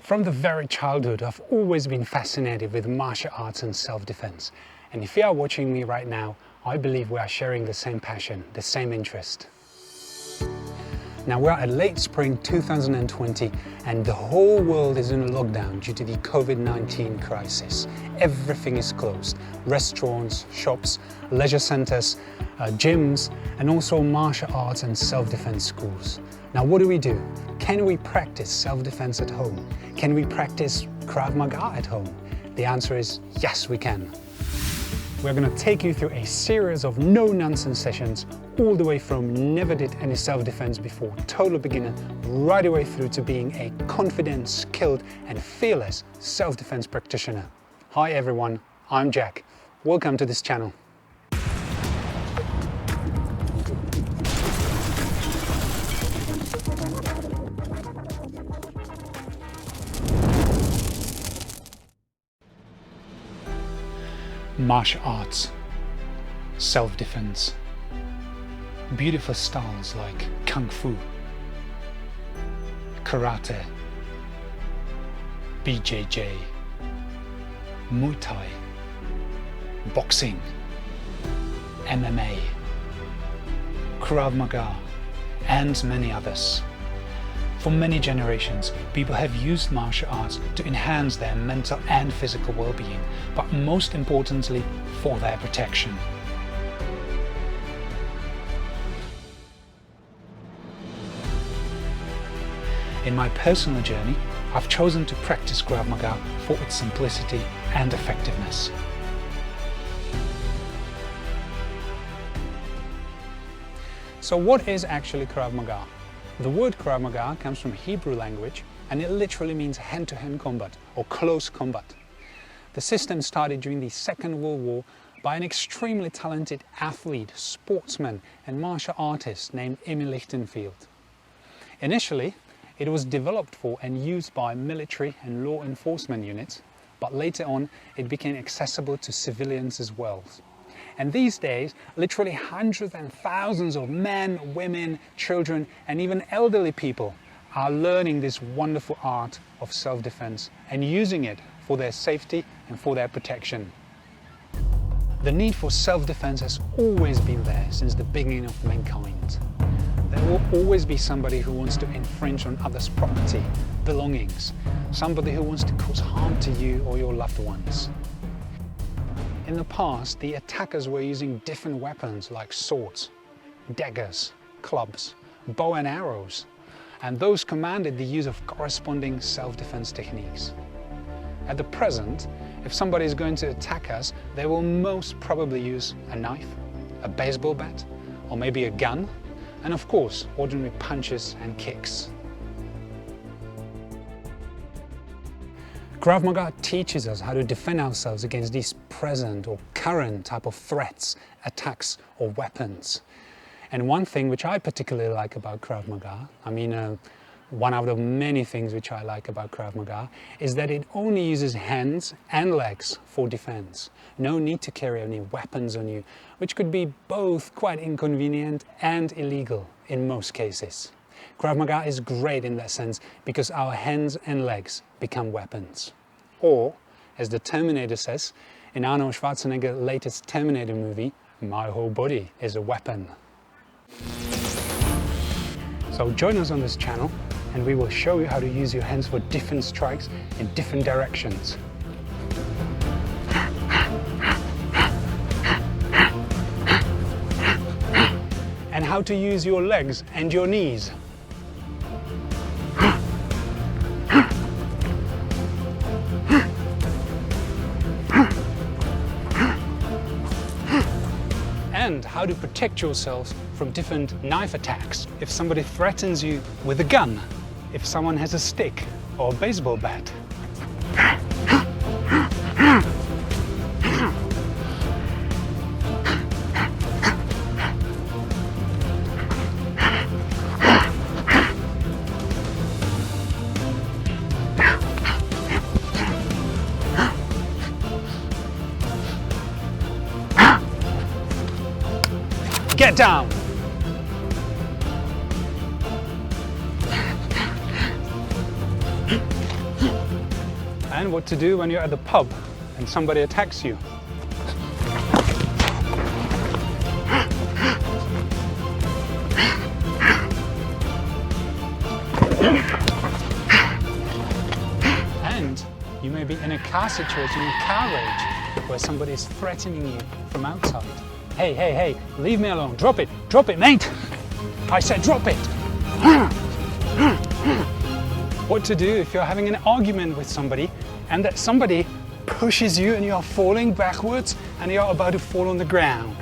From the very childhood, I've always been fascinated with martial arts and self-defense. And if you are watching me right now, I believe we are sharing the same passion, the same interest. Now we're at late spring 2020 and the whole world is in lockdown due to the COVID-19 crisis. Everything is closed. Restaurants, shops, leisure centers, gyms, and also martial arts and self-defense schools. Now what do? Can we practice self-defense at home? Can we practice Krav Maga at home? The answer is yes, we can. We're going to take you through a series of no-nonsense sessions, all the way from never did any self-defense before, total beginner, right away through to being a confident, skilled and fearless self-defense practitioner. Hi everyone, I'm Jack. Welcome to this channel. Martial arts, self-defense, beautiful styles like Kung Fu, Karate, BJJ, Muay Thai, boxing, MMA, Krav Maga, and many others. For many generations, people have used martial arts to enhance their mental and physical well-being, but most importantly, for their protection. In my personal journey, I've chosen to practice Krav Maga for its simplicity and effectiveness. So what is actually Krav Maga? The word Krav Maga comes from Hebrew language and it literally means hand-to-hand combat or close combat. The system started during the Second World War by an extremely talented athlete, sportsman and martial artist named Emil Lichtenfeld. Initially, it was developed for and used by military and law enforcement units, but later on it became accessible to civilians as well. And these days, literally hundreds and thousands of men, women, children, and even elderly people are learning this wonderful art of self-defense and using it for their safety and for their protection. The need for self-defense has always been there since the beginning of mankind. There will always be somebody who wants to infringe on others' property, belongings, somebody who wants to cause harm to you or your loved ones. In the past, the attackers were using different weapons like swords, daggers, clubs, bow and arrows, and those commanded the use of corresponding self-defense techniques. At the present, if somebody is going to attack us, they will most probably use a knife, a baseball bat, or maybe a gun, and of course, ordinary punches and kicks. Krav Maga teaches us how to defend ourselves against these present or current type of threats, attacks or weapons. And one thing which I particularly like about Krav Maga, one out of many things which I like about Krav Maga, is that it only uses hands and legs for defense. No need to carry any weapons on you, which could be both quite inconvenient and illegal in most cases. Krav Maga is great in that sense because our hands and legs become weapons. Or, as the Terminator says, in Arnold Schwarzenegger's latest Terminator movie, my whole body is a weapon. So join us on this channel and we will show you how to use your hands for different strikes in different directions. And how to use your legs and your knees. And how to protect yourselves from different knife attacks. If somebody threatens you with a gun, if someone has a stick or a baseball bat. Get down! And what to do when you're at the pub and somebody attacks you. And you may be in a car situation, in car rage, where somebody is threatening you from outside. Hey, hey, hey, leave me alone. Drop it, mate. I said drop it. What to do if you're having an argument with somebody and that somebody pushes you and you're falling backwards and you're about to fall on the ground.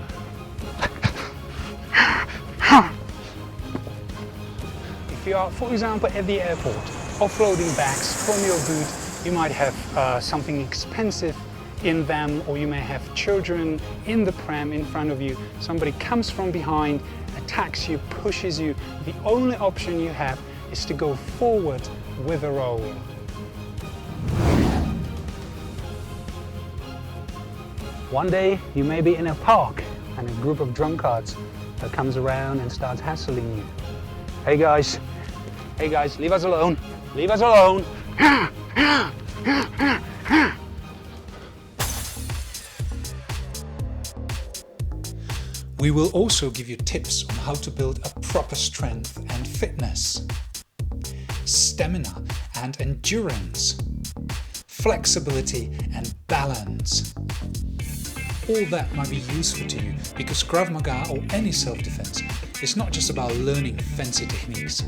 If you are, for example, at the airport, offloading bags from your boot, you might have something expensive in them, or you may have children in the pram in front of you. Somebody comes from behind, attacks you, pushes you. The only option you have is to go forward with a roll. One day you may be in a park and a group of drunkards that comes around and starts hassling you. Hey guys, leave us alone, leave us alone. We will also give you tips on how to build a proper strength and fitness, stamina and endurance, flexibility and balance. All that might be useful to you because Krav Maga or any self-defense is not just about learning fancy techniques.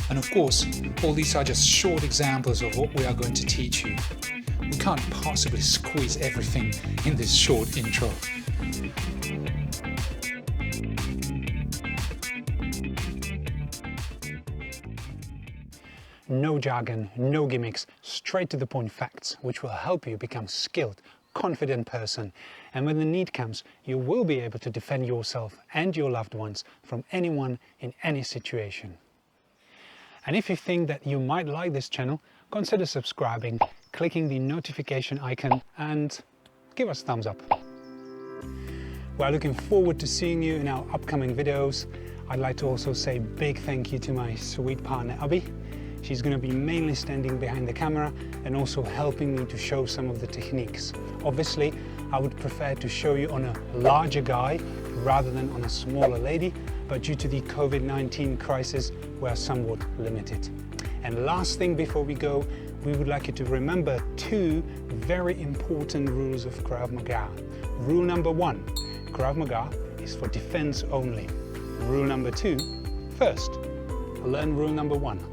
And of course, all these are just short examples of what we are going to teach you. We can't possibly squeeze everything in this short intro. No jargon, no gimmicks, straight to the point facts, which will help you become skilled, confident person. And when the need comes, you will be able to defend yourself and your loved ones from anyone in any situation. And if you think that you might like this channel, consider subscribing, clicking the notification icon and give us a thumbs up. We're looking forward to seeing you in our upcoming videos. I'd like to also say a big thank you to my sweet partner Abby. She's going to be mainly standing behind the camera and also helping me to show some of the techniques. Obviously, I would prefer to show you on a larger guy rather than on a smaller lady, but due to the COVID-19 crisis, we're somewhat limited. And last thing before we go, we would like you to remember two very important rules of Krav Maga. Rule number 1, Krav Maga is for defense only. Rule number 2, first, learn rule number 1.